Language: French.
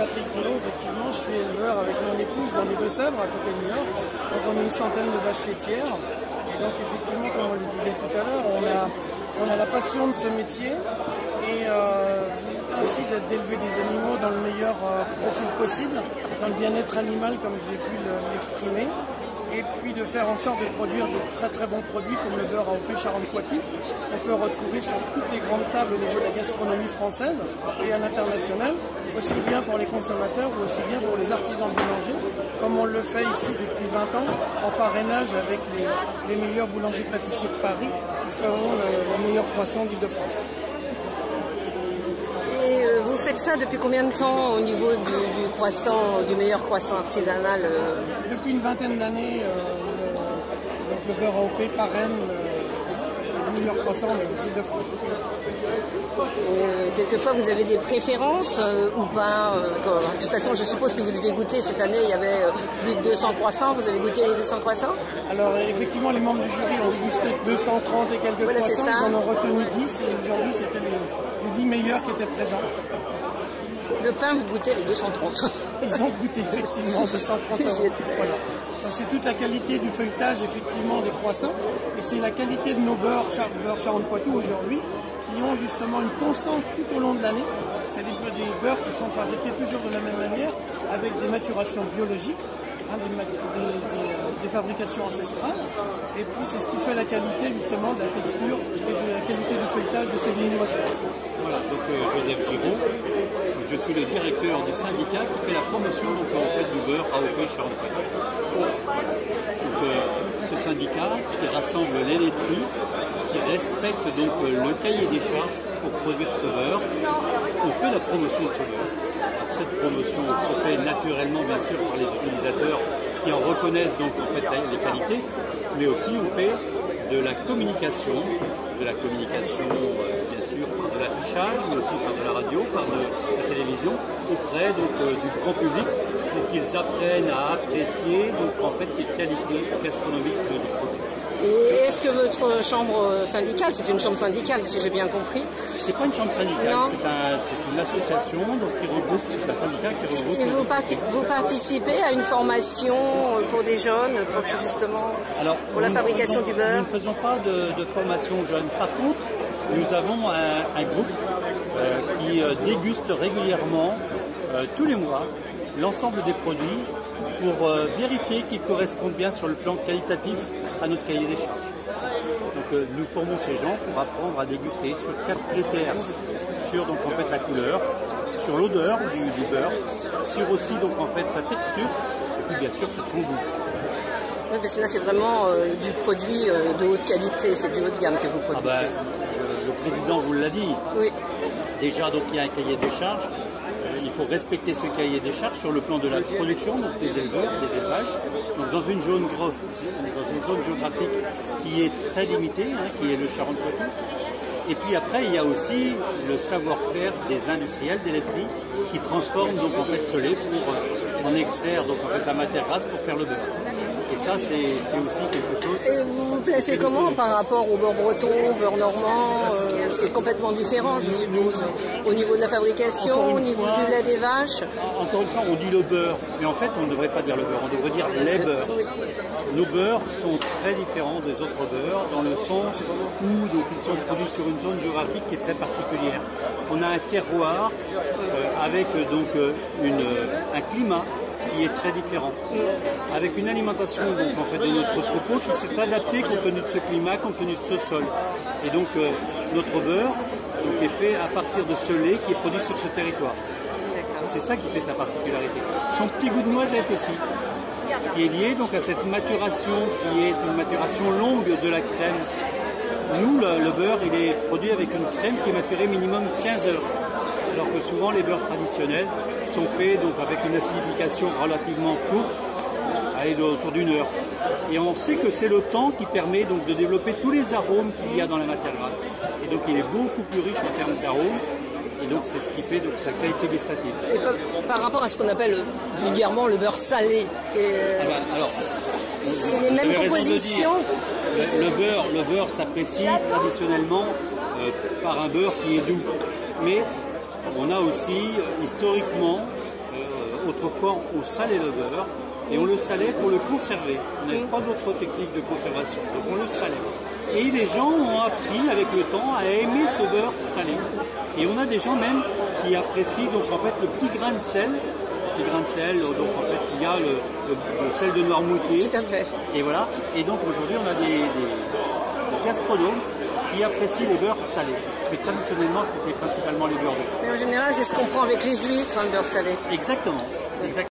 Patrick Rouleau, effectivement, je suis éleveur avec mon épouse dans les Deux-Sèvres, à côté de New York. Donc on a une centaine de vaches laitières. Et donc effectivement, comme on le disait tout à l'heure, on a la passion de ce métier et ainsi d'élever des animaux dans le meilleur profil possible, dans le bien-être animal comme j'ai pu l'exprimer. Et puis de faire en sorte de produire de très très bons produits comme le beurre AOP Charentes-Poitou, qu'on peut retrouver sur toutes les grandes tables au niveau de la gastronomie française et à l'international, aussi bien pour les consommateurs ou aussi bien pour les artisans boulangers, comme on le fait ici depuis 20 ans en parrainage avec les meilleurs boulangers pâtissiers de Paris qui feront les meilleurs croissants d'Île-de-France. Vous faites ça depuis combien de temps au niveau du croissant, du meilleur croissant artisanal Depuis une vingtaine d'années, le beurre AOP parraine le meilleur croissant d'Île-de-France. Et quelquefois vous avez des préférences ou pas de toute façon je suppose que vous devez goûter cette année, il y avait plus de 200 croissants, vous avez goûté les 200 croissants? Alors effectivement les membres du jury ont dégusté 230 et quelques croissants, ils en ont retenu 10 et aujourd'hui c'était les 10 meilleurs qui étaient présents. Le pain, vous goûtez les 230. Ils ont goûté effectivement 230 €. Voilà. Donc c'est toute la qualité du feuilletage effectivement des croissants et c'est la qualité de nos beurre Charentes-Poitou aujourd'hui qui ont justement une constance tout au long de l'année. C'est des beurres qui sont fabriqués toujours de la même manière avec des maturations biologiques, des fabrications ancestrales. Et puis c'est ce qui fait la qualité justement de la texture et de la qualité du feuilletage de ces vignoiseries. Voilà, donc Joseph Giraud, je suis le directeur du syndicat qui fait la promotion donc, en fait, du beurre AOP Charentes-Poitou. Donc ce syndicat qui rassemble les laiteries, qui respecte donc le cahier des charges pour produire ce beurre, on fait la promotion de ce beurre. Alors, cette promotion se fait naturellement bien sûr par les utilisateurs qui en reconnaissent donc en fait les qualités, mais aussi on fait de la communication bien sûr par de l'affichage, mais aussi par de la radio, par de la télévision, auprès donc, du grand public, pour qu'ils apprennent à apprécier donc, en fait, les qualités gastronomiques de nos produits. Et est-ce que votre chambre syndicale, c'est une chambre syndicale si j'ai bien compris? C'est pas une chambre syndicale, c'est une association donc, qui regroupe, c'est un syndicat qui regroupe. Et vous participez à une formation pour des jeunes, pour justement pour la fabrication du beurre? Nous ne faisons pas de formation jeunes. Par contre, nous avons un groupe qui déguste régulièrement, tous les mois, l'ensemble des produits pour vérifier qu'ils correspondent bien sur le plan qualitatif à notre cahier des charges. Donc nous formons ces gens pour apprendre à déguster sur 4 critères, sur donc en fait la couleur, sur l'odeur du beurre, sur aussi donc en fait sa texture et puis bien sûr sur son goût. Oui, parce que là c'est vraiment du produit de haute qualité, c'est du haut de gamme que vous produisez. Le président vous l'a dit. Oui. Déjà donc il y a un cahier des charges. Il faut respecter ce cahier des charges sur le plan de la production, donc des éleveurs, des élevages. Donc dans une zone géographique qui est très limitée, qui est le Charentes-Poitou. Et puis après, il y a aussi le savoir-faire des industriels, des laiteries, qui transforment donc en fait ce lait pour en extraire donc en fait la matière grasse pour faire le beurre. Et ça, c'est aussi quelque chose. Et vous vous placez comment par rapport au beurre breton, au beurre normand? C'est complètement différent, je suppose, au niveau de la fabrication, au niveau du lait des vaches. Encore une fois, on dit le beurre, mais en fait, on ne devrait pas dire le beurre, on devrait dire les beurres. Nos beurres sont très différents des autres beurres, dans le sens où donc, ils sont produits sur une zone géographique qui est très particulière. On a un terroir avec donc un climat qui est très différent, avec une alimentation donc, en fait, de notre troupeau qui s'est adaptée compte tenu de ce climat, compte tenu de ce sol. Et donc notre beurre donc, est fait à partir de ce lait qui est produit sur ce territoire. C'est ça qui fait sa particularité. Son petit goût de noisette aussi, qui est lié donc à cette maturation qui est une maturation longue de la crème. Nous, le beurre, il est produit avec une crème qui est maturée minimum 15 heures. Alors que souvent les beurres traditionnels sont faits donc avec une acidification relativement courte, autour d'1 heure. Et on sait que c'est le temps qui permet donc de développer tous les arômes qu'il y a dans la matière grasse. Et donc il est beaucoup plus riche en termes d'arômes. Et donc c'est ce qui fait donc sa qualité gustative. Et par rapport à ce qu'on appelle vulgairement le beurre salé, c'est les mêmes compositions. Le beurre s'apprécie traditionnellement par un beurre qui est doux. Mais on a aussi historiquement autrefois, on salait le beurre et on le salait pour le conserver. On n'avait pas d'autre technique de conservation, donc on le salait. Et les gens ont appris avec le temps à aimer ce beurre salé. Et on a des gens même qui apprécient donc en fait le petit grain de sel. Donc en fait il y a le sel de Noirmoutier. Tout à fait. Et voilà. Et donc aujourd'hui on a des gastronomes qui apprécient les beurres salés. Mais traditionnellement c'était principalement les beurres de. Mais en général c'est ce qu'on prend avec les huîtres, le beurre salé. Exactement.